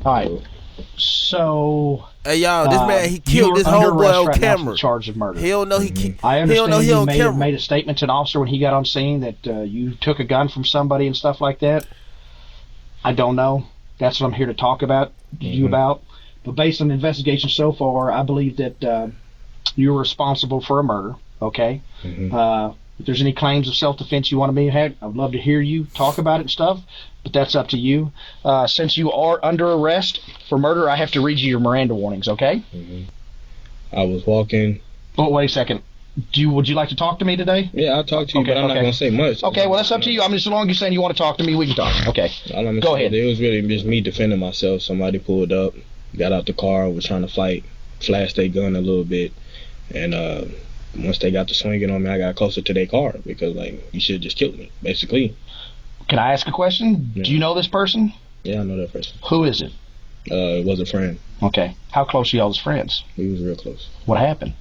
All right. So, Hey y'all, this man he you killed are this under homeboy arrest on right now for camera. the charge of murder. He don't know he I he don't know understand he you on made camera. a statement to an officer when he got on scene that you took a gun from somebody and stuff like that. I don't know. That's what I'm here to talk about you about. But based on the investigation so far, I believe that you were responsible for a murder. Okay. If there's any claims of self-defense you want to be had, I'd love to hear you talk about it and stuff. But that's up to you. Since you are under arrest for murder, I have to read you your Miranda warnings. Okay. I was walking. Oh, wait a second. Would you like to talk to me today? Yeah, I'll talk to you, but I'm not going to say much. Okay, well, that's up to you. I mean, as long as you're saying you want to talk to me, we can talk. Okay. Go ahead. It was really just me defending myself. Somebody pulled up, got out the car, was trying to fight, flashed their gun a little bit, and once they got to swinging on me, I got closer to their car because, like, you should have just killed me, basically. Can I ask a question? Yeah. Do you know this person? Yeah, I know that person. Who is it? It was a friend. Okay. How close are y'all as friends? He was real close. What happened?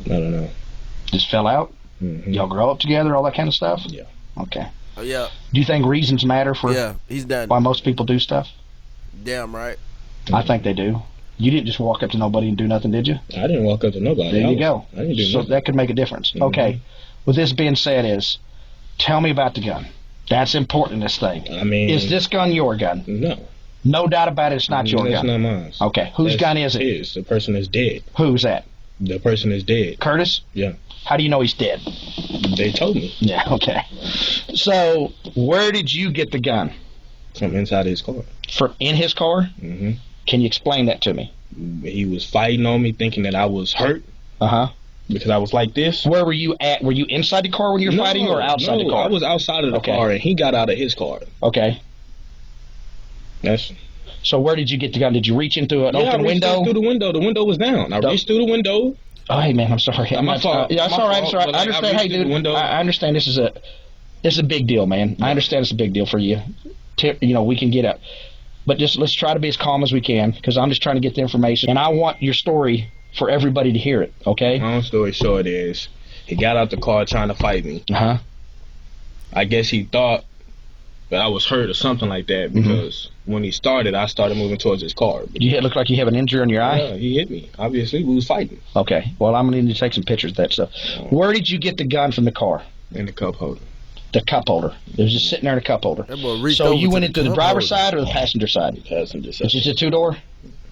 I don't know. Just fell out? Y'all grow up together, all that kind of stuff? Yeah. Okay. Oh yeah. Do you think reasons matter for he's done. why most people do stuff? Damn right. I think they do. You didn't just walk up to nobody and do nothing, did you? I didn't walk up to nobody. There you go. I didn't do so nothing. that could make a difference. Okay. With this being said tell me about the gun. That's important in this thing. I mean... Is this gun your gun? No. No doubt about it, it's not your gun. It's not mine. Okay. Whose gun is it? His. The person is dead. Who's that? The person is dead. Curtis? Yeah. How do you know he's dead? They told me. Yeah, okay. So, where did you get the gun? From inside his car. In his car? Mm-hmm. Can you explain that to me? He was fighting on me, thinking that I was hurt. Uh-huh. Because I was like this. Where were you at? Were you inside the car when you were fighting or outside the car? I was outside of the car, and he got out of his car. Okay. So where did you get the gun? Did you reach into an open window? I reached through the window. The window was down. I reached through the window. Oh, hey, man, I'm sorry. My fault. Yeah, it's all right. I understand. Hey, dude, I understand this is a big deal, man. I understand it's a big deal for you. We can get up. But just let's try to be as calm as we can because I'm just trying to get the information. And I want your story for everybody to hear it, okay? Long story short is, he got out the car trying to fight me. Uh-huh. I guess he thought that I was hurt or something like that because when he started, I started moving towards his car. You look like you have an injury on your eye? Yeah, he hit me. Obviously, we was fighting. Okay. Well, I'm going to need to take some pictures of that stuff. Where did you get the gun from the car? In the cup holder. The cup holder. It was just sitting there in a cup holder. So you went into the driver's side or the passenger side? The passenger side. It's just a two-door?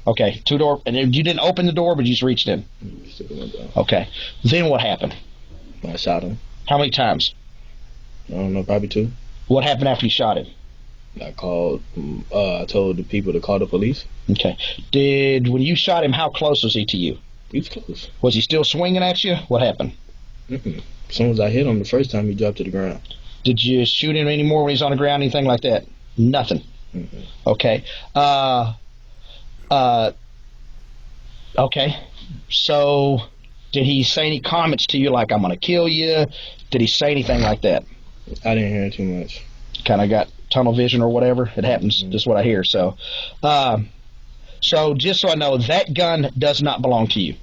Okay, two-door. And you didn't open the door, but you just reached in? Okay. Then what happened? I shot him. How many times? I don't know, probably 2. What happened after you shot him? I told the people to call the police. Okay. When you shot him, how close was he to you? He was close. Was he still swinging at you? What happened? As soon as I hit him the first time, he dropped to the ground. Did you shoot him anymore when he's on the ground, anything like that? Nothing. Okay. Okay. So, did he say any comments to you like, I'm going to kill you? Did he say anything like that? I didn't hear too much. Kind of got tunnel vision or whatever. It happens. Just what I hear. So just so I know, that gun does not belong to you.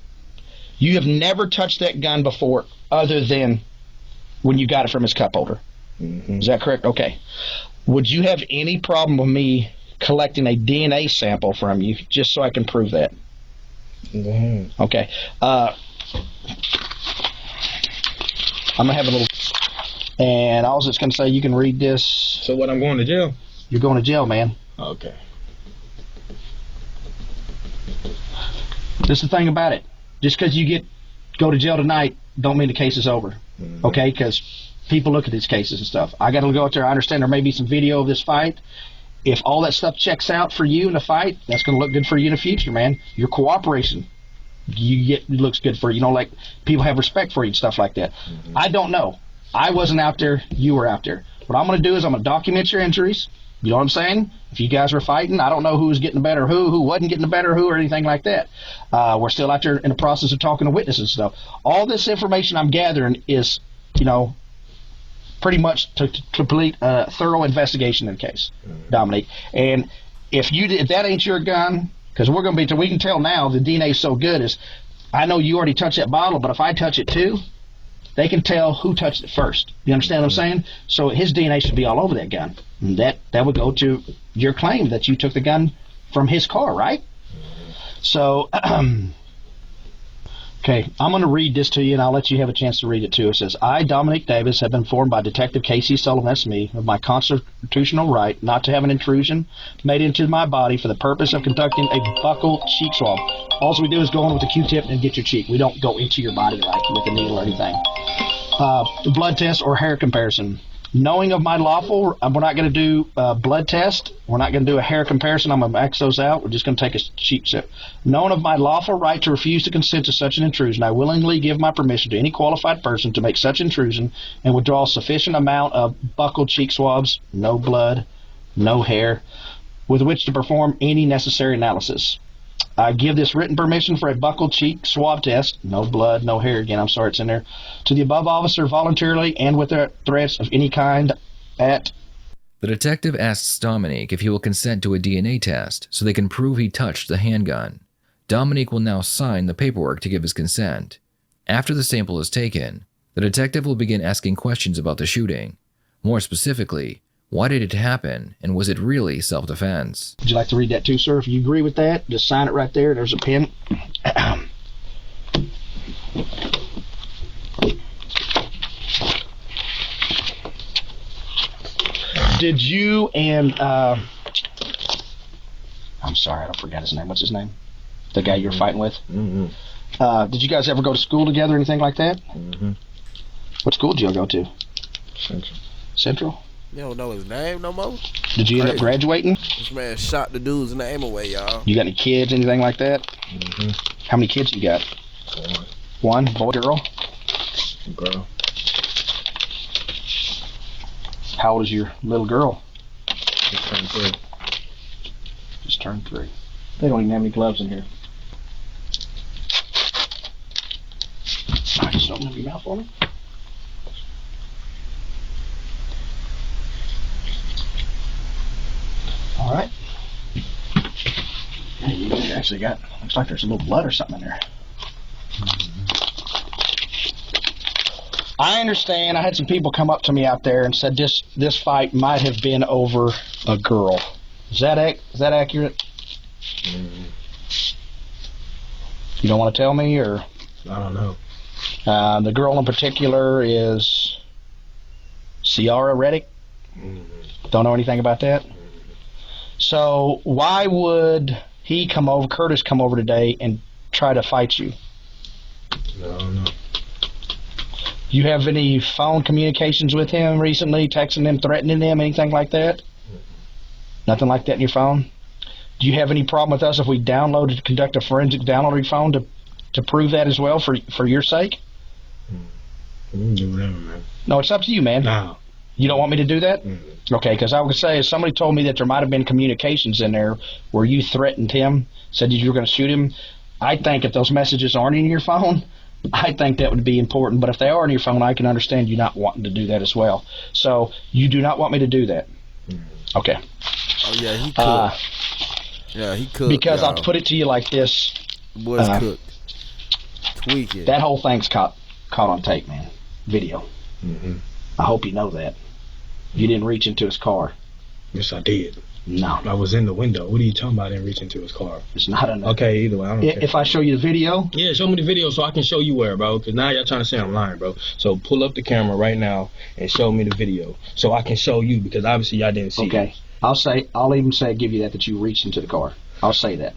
You have never touched that gun before other than when you got it from his cup holder. Is that correct? Okay. Would you have any problem with me collecting a DNA sample from you just so I can prove that? Okay. I'm going to have a little... And all it's going to say, you can read this. So what, I'm going to jail? You're going to jail, man. Okay. This is the thing about it. Just because you go to jail tonight, don't mean the case is over. Okay? Because people look at these cases and stuff. I got to go out there. I understand there may be some video of this fight. If all that stuff checks out for you in the fight, that's going to look good for you in the future, man. Your cooperation, looks good for you. Like people have respect for you and stuff like that. I don't know. I wasn't out there. You were out there. What I'm going to do is I'm going to document your injuries. You know what I'm saying? If you guys were fighting, I don't know who was getting the better who wasn't getting the better who, or anything like that. We're still out there in the process of talking to witnesses and stuff. All this information I'm gathering is, pretty much to complete a thorough investigation in the case, Dominique. And if that ain't your gun, because we can tell now the DNA is so good, is I know you already touched that bottle, but if I touch it too, they can tell who touched it first. You understand what I'm saying? So his DNA should be all over that gun. And that would go to your claim that you took the gun from his car, right? So, okay, I'm going to read this to you, and I'll let you have a chance to read it too. It says, I, Dominic Davis, have been informed by Detective Casey Sullivan, that's me, of my constitutional right not to have an intrusion made into my body for the purpose of conducting a buccal cheek swab. All we do is go in with a Q-tip and get your cheek. We don't go into your body like with a needle or anything. Blood test or hair comparison. Knowing of my lawful, we're not going to do a blood test. We're not going to do a hair comparison. I'm going to X those out. We're just going to take a cheek sip. Knowing of my lawful right to refuse to consent to such an intrusion, I willingly give my permission to any qualified person to make such intrusion and withdraw a sufficient amount of buccal cheek swabs, no blood, no hair, with which to perform any necessary analysis. I give this written permission for a buccal cheek swab test, no blood, no hair, again, I'm sorry it's in there, to the above officer voluntarily and with threats of any kind at... The detective asks Dominique if he will consent to a DNA test so they can prove he touched the handgun. Dominique will now sign the paperwork to give his consent. After the sample is taken, the detective will begin asking questions about the shooting. More specifically, why did it happen, and was it really self-defense? Would you like to read that too, sir? If you agree with that, just sign it right there. There's a pen. Did you and, I'm sorry, I forgot his name. What's his name? The guy you were fighting with? Mm-hmm. Did you guys ever go to school together or anything like that? Mm-hmm. What school did you go to? Central. Central? You don't know his name no more? Did you end up graduating? This man shot the dude's name away, y'all. You got any kids, anything like that? Mm-hmm. How many kids you got? One. One? Boy, girl? Girl. How old is your little girl? Just turned 3. Just turned 3. They don't even have any gloves in here. All right, just open up your mouth for me. All right. Hey, you actually got, looks like there's a little blood or something in there. I understand. I had some people come up to me out there and said this fight might have been over a girl. Is that accurate? Mm-hmm. You don't want to tell me, or? I don't know. The girl in particular is Ciara Reddick. Mm-hmm. Don't know anything about that. So why would he come over, Curtis come over today and try to fight you? I don't know. You have any phone communications with him recently, texting him, threatening him, anything like that? Nothing like that in your phone? Do you have any problem with us if we conduct a forensic download of your phone to prove that as well for your sake? You can do whatever, man. No, it's up to you, man. No. You don't want me to do that? Mm-hmm. Okay, because I would say if somebody told me that there might have been communications in there where you threatened him, said that you were going to shoot him, I think if those messages aren't in your phone, I think that would be important. But if they are in your phone, I can understand you not wanting to do that as well. So you do not want me to do that? Mm-hmm. Okay. Oh, yeah, he cooked. Yeah, he cooked. Because y'all. I'll put it to you like this. Boy's cooked. Tweaking. That whole thing's caught on tape, man. Video. Mm-hmm. I hope you know that. You didn't reach into his car. Yes, I did. No. I was in the window. What are you talking about? I didn't reach into his car. It's not enough. Okay, either way, I don't care. If I show you the video? Yeah, show me the video so I can show you where, bro. Because now y'all trying to say I'm lying, bro. So pull up the camera right now and show me the video so I can show you, because obviously y'all didn't see Okay. it. I'll even give you that you reached into the car. I'll say that.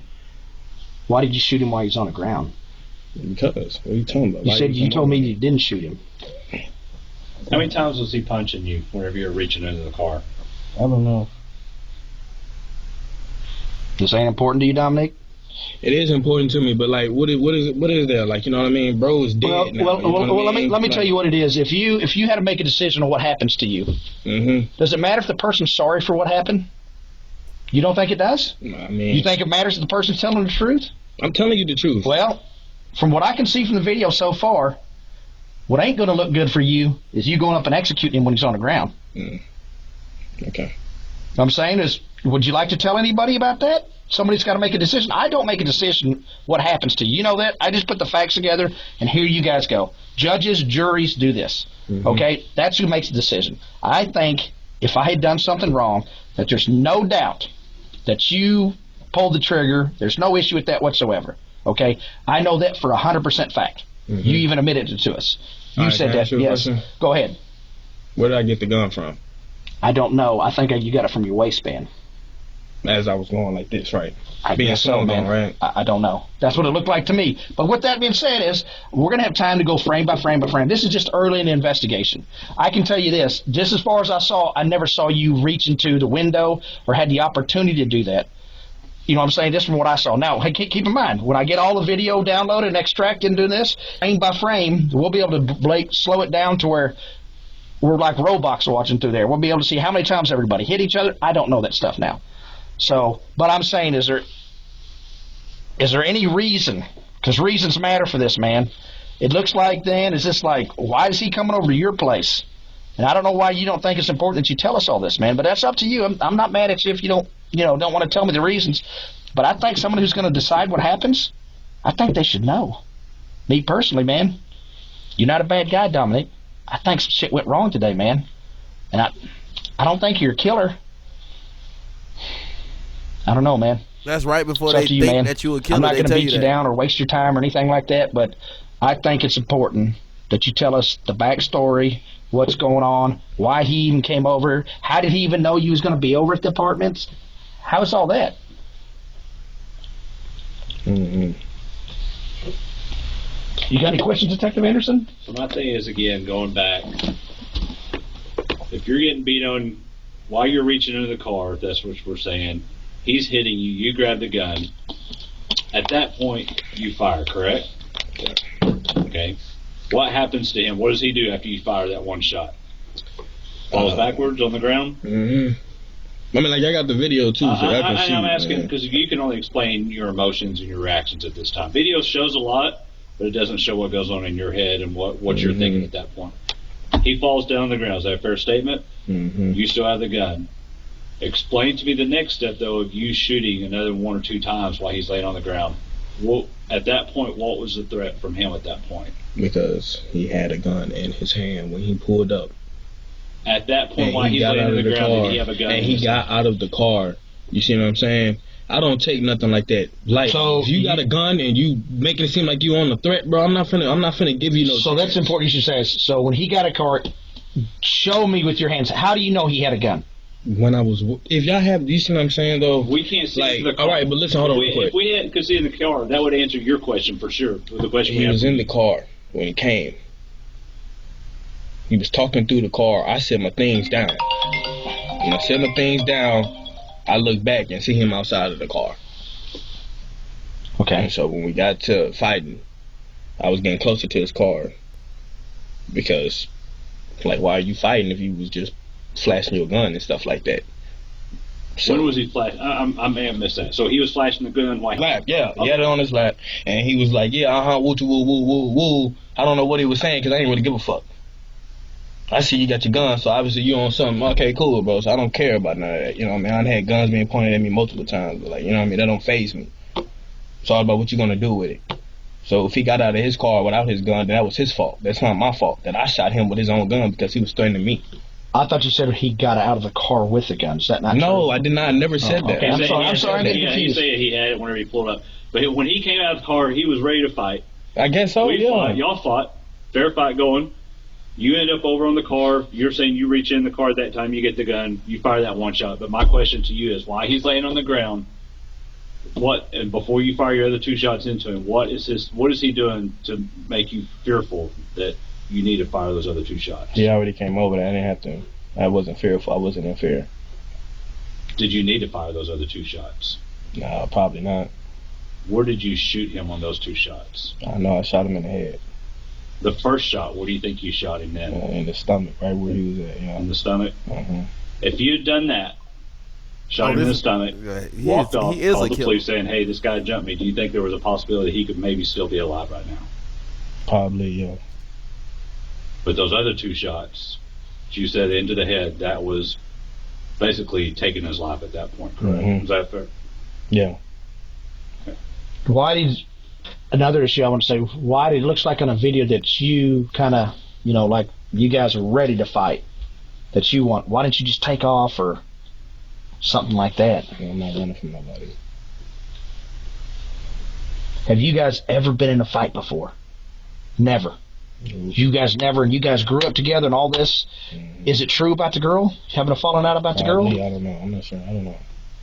Why did you shoot him while he's on the ground? Because, what are you talking about? You told me you didn't shoot him. How many times was he punching you whenever you were reaching into the car? I don't know. This ain't important to you, Dominic? It is important to me, but like, what is there? Like, you know what I mean? Bro is dead now. Well, you know what I mean? let me tell you what it is. If you had to make a decision on what happens to you, Mm-hmm. does it matter if the person's sorry for what happened? You don't think it does? I mean, You think it matters if the person's telling the truth? I'm telling you the truth. Well, from what I can see from the video so far, what ain't going to look good for you is you going up and executing him when he's on the ground. Okay. What I'm saying is, Would you like to tell anybody about that? Somebody's got to make a decision. I don't make a decision what happens to you. You know that? I just put the facts together, and here you guys go. Judges, juries do this. Okay? That's who makes the decision. I think if I had done something wrong, that there's no doubt that you pulled the trigger. There's no issue with that whatsoever. Okay? I know that for 100% fact. You even admitted it to us. You All right, said can I that. ask you a Yes. question? Go ahead. Where did I get the gun from? I don't know. I think you got it from your waistband. As I was going like this, right? I Being guess so, swung man. on, right? I don't know. That's what it looked like to me. But with that being said is, we're going to have time to go frame by frame by frame. This is just early in the investigation. I can tell you this, just as far as I saw, I never saw you reach into the window or had the opportunity to do that. You know what I'm saying? Just from what I saw. Now, hey, keep in mind, when I get all the video downloaded and extracted into this, frame by frame, we'll be able to slow it down to where we're like robots watching through there. We'll be able to see how many times everybody hit each other. I don't know that stuff now. So, but I'm saying, is there any reason? Because reasons matter for this, man. It looks like then, is this like, why is he coming over to your place? And I don't know why you don't think it's important that you tell us all this, man. But that's up to you. I'm not mad at you if you don't want to tell me the reasons. But I think someone who's going to decide what happens, I think they should know. Me personally, man, you're not a bad guy, Dominic. I think some shit went wrong today, man. And I don't think you're a killer. I don't know, man. That's right before It's they up to you, think man. that you a killer. I'm not They going to tell beat you that. down or waste your time or anything like that, but I think it's important that you tell us the backstory, what's going on, why he even came over, how did he even know you was going to be over at the apartments? How's all that? Mm-hmm. You got any questions, Detective Anderson? So my thing is, again, going back, if you're getting beat on while you're reaching into the car, if that's what we're saying, he's hitting you, you grab the gun. At that point, you fire, correct? Okay. What happens to him? What does he do after you fire that one shot? Falls backwards on the ground? I mean, like, I got the video, too, so I can see. I'm asking because you can only explain your emotions and your reactions at this time. Video shows a lot, but it doesn't show what goes on in your head and what you're thinking at that point. He falls down on the ground. Is that a fair statement? You still have the gun. Explain to me the next step, though, of you shooting another 1 or 2 times while he's laying on the ground. Well, at that point, what was the threat from him at that point? Because he had a gun in his hand when he pulled up. At that point, And while he he's got laying out on of the the ground, car. did he have a gun? And in he his got out of the car. You see what I'm saying? I don't take nothing like that. Like, So if you got a gun and you making it seem like you on the threat, bro, I'm not finna give you no. So that's important you should say. So when he got a car, show me with your hands. How do you know he had a gun? When I was, if y'all have, you see what I'm saying though? We can't see Like, into the car. all right, but listen, hold on real quick. If we could see in the car, that would answer your question for sure. The question we He have was in the car when he came. He was talking through the car. I set my things down. When I set my things down, I look back and see him outside of the car. Okay. And so when we got to fighting, I was getting closer to his car. Because, like, why are you fighting if you was just flashing your gun and stuff like that? So, When was he flashing? I may have missed that. So he was flashing the gun while lap, yeah, he had it on his lap, and he was like, yeah, woo, woo, woo, woo, woo. I don't know what he was saying because I didn't really give a fuck. I see you got your gun, so obviously you on something. Okay, cool, bro. So I don't care about none of that. You know what I mean? I had guns being pointed at me multiple times, but, like, you know what I mean? That don't faze me. It's all about what you're gonna do with it. So if he got out of his car without his gun, then that was his fault. That's not my fault that I shot him with his own gun because he was threatening me. I thought you said he got out of the car with the gun. Is that not true? No, I did not. I never said that. okay. I'm sorry, I'm getting He confused. said he had it whenever he pulled up. But when he came out of the car, he was ready to fight. I guess so. We Yeah. fought. Y'all fought. Fair fight going. You end up over on the car. You're saying you reach in the car at that time. You get the gun. You fire that one shot. But my question to you is, while he's laying on the ground, and before you fire your other 2 shots into him, what is he doing to make you fearful that you need to fire those other 2 shots? He already came over there. I didn't have to. I wasn't fearful. I wasn't in fear. Did you need to fire those other 2 shots? No, probably not. Where did you shoot him on those 2 shots? I know I shot him in the head, The first shot, where do you think you shot him then? in the stomach, right where he was at. You In know. the stomach? Uh-huh. If you had done that, shot Oh, him in the this- stomach, He walked is- off, he is called a the killer. police saying, hey, this guy jumped me, do you think there was a possibility he could maybe still be alive right now? Probably, yeah. But those other 2 shots, you said into the head, that was basically taking his life at that point, correct? Is that fair? Yeah. Why did, another issue I want to say, why did it looks like on a video that you kind of, you know, like you guys are ready to fight, that you want, why didn't you just take off or something like that? I'm not running from nobody. Have you guys ever been in a fight before? Never. You guys never, and you guys grew up together and all this. Is it true about the girl? Having a falling out about the girl? I don't know. I'm not sure. I don't know.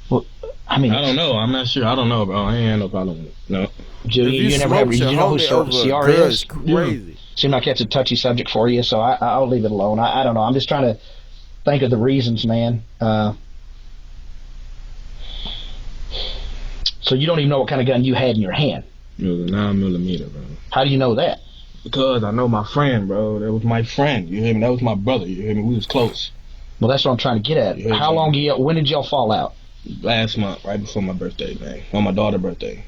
Well, I mean, I don't know. I'm not sure. I don't know, bro. I ain't had no problem with it. No. You never have. You know who CR is? Crazy. Seemed like that's a touchy subject for you, so I'll leave it alone. I don't know. I'm just trying to think of the reasons, man. So you don't even know what kind of gun you had in your hand. It was a 9mm, bro. How do you know that? Because I know my friend, bro. That was my friend. You hear me? That was my brother. You hear me? We was close. Well, that's what I'm trying to get at. How long? When did y'all fall out? Last month, right before my birthday, man. On my daughter's birthday.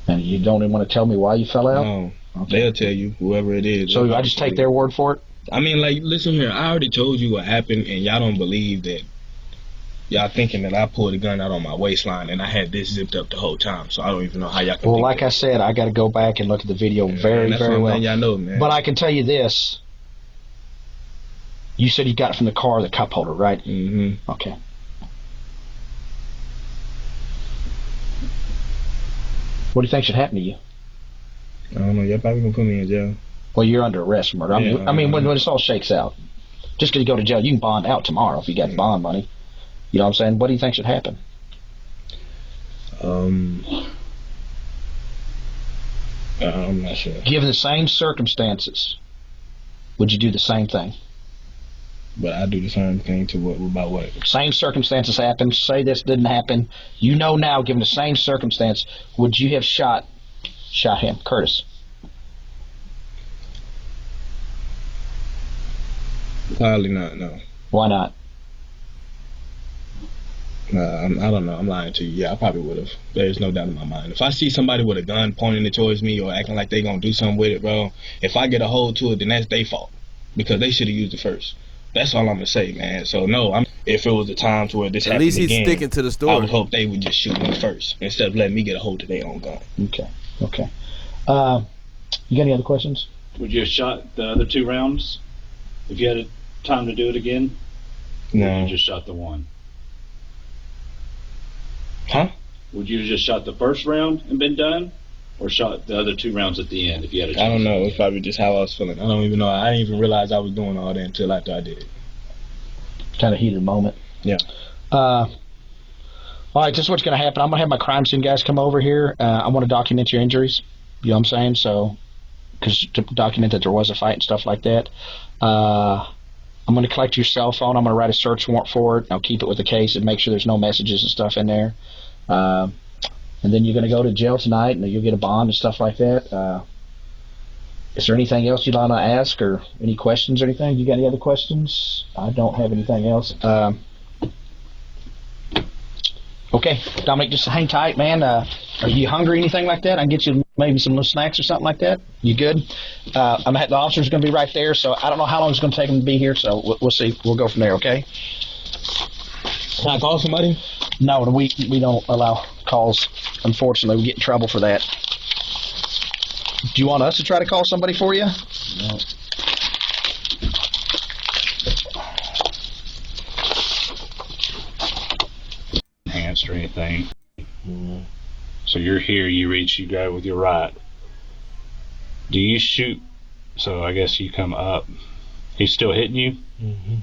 And you don't even want to tell me why you fell out? No. Okay. They'll tell you, whoever it is. So I just take their word for it? I mean, like, listen here. I already told you what happened, and y'all don't believe that. Y'all thinking that I pulled a gun out on my waistline, and I had this zipped up the whole time. So I don't even know how y'all can. Well, like I said, I got to go back and look at the video very well. Y'all know, man. But I can tell you this. You said you got it from the car, the cup holder, right? Mm-hmm. Okay. What do you think should happen to you? I don't know. Y'all probably gonna put me in jail. Well, you're under arrest for murder. I mean, when this all shakes out, just because you go to jail, you can bond out tomorrow if you got bond money. You know what I'm saying? What do you think should happen? I'm not sure. Given the same circumstances, would you do the same thing? But I do the same thing to what about what? Same circumstances happen. Say this didn't happen. You know now, given the same circumstance, would you have shot him, Curtis? Probably not. No. Why not? I don't know. I'm lying to you. Yeah, I probably would have. There's no doubt in my mind. If I see somebody with a gun pointing it towards me or acting like they gonna do something with it, bro, if I get a hold to it, then that's their fault because they should have used it first. That's all I'm gonna say, man. So no, if it was a time to where this happened again, at least he's sticking to the story. I would hope they would just shoot me first instead of letting me get a hold of their own gun. Okay. You got any other questions? Would you have shot the other 2 rounds if you had time to do it again? No. Or you just shot the one? Huh? Would you have just shot the first round and been done, or shot the other 2 rounds at the end if you had a chance? I don't know. It's probably just how I was feeling. I don't even know. I didn't even realize I was doing all that until after I did it. Kind of heated moment. Yeah. All right, this is what's going to happen. I'm going to have my crime scene guys come over here. I want to document your injuries. You know what I'm saying? So, because to document that there was a fight and stuff like that. I'm going to collect your cell phone. I'm going to write a search warrant for it. I'll keep it with the case and make sure there's no messages and stuff in there. And then you're going to go to jail tonight, and you'll get a bond and stuff like that. Is there anything else you'd like to ask, or any questions or anything? You got any other questions? I don't have anything else. Okay, Dominic, just hang tight, man. Are you hungry, anything like that? I can get you maybe some little snacks or something like that. You good? The officer's going to be right there, so I don't know how long it's going to take him to be here, so we'll see. We'll go from there, okay? Can I call somebody? No, we don't allow calls. Unfortunately, we get in trouble for that. Do you want us to try to call somebody for you? No. Enhanced or anything. So you're here, you go with your right. Do you shoot? So I guess you come up. He's still hitting you? Mm-hmm.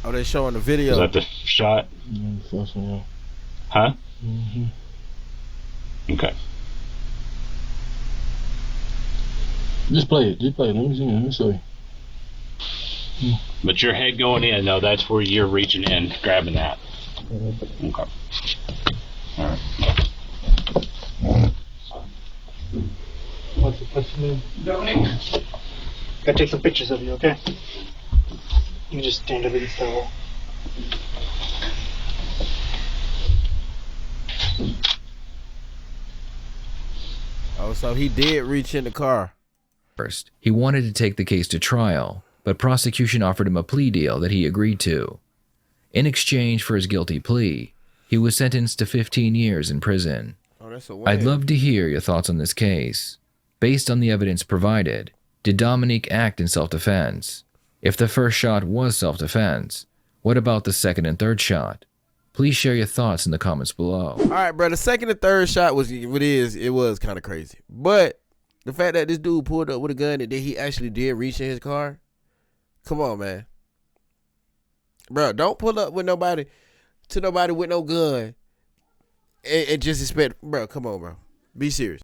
Are they showing the video? Is that the shot? Yeah. Huh? Mm-hmm. Okay. Just play it. Let me see. Let me show you. But your head going in, though, that's where you're reaching in, grabbing that. Okay. All right. What's your name? Dominic. Gotta take some pictures of you, okay? You can just stand over this towel. Oh, so he did reach in the car. First, he wanted to take the case to trial, but prosecution offered him a plea deal that he agreed to. In exchange for his guilty plea, he was sentenced to 15 years in prison. Oh, that's a I'd love to hear your thoughts on this case. Based on the evidence provided, did Dominique act in self-defense? If the first shot was self-defense, what about the second and third shot? Please share your thoughts in the comments below. All right, bro. The second and third shot was kind of crazy. But the fact that this dude pulled up with a gun and then he actually did reach in his car, come on, man. Bro, don't pull up with nobody with no gun and just expect, bro, come on, bro. Be serious.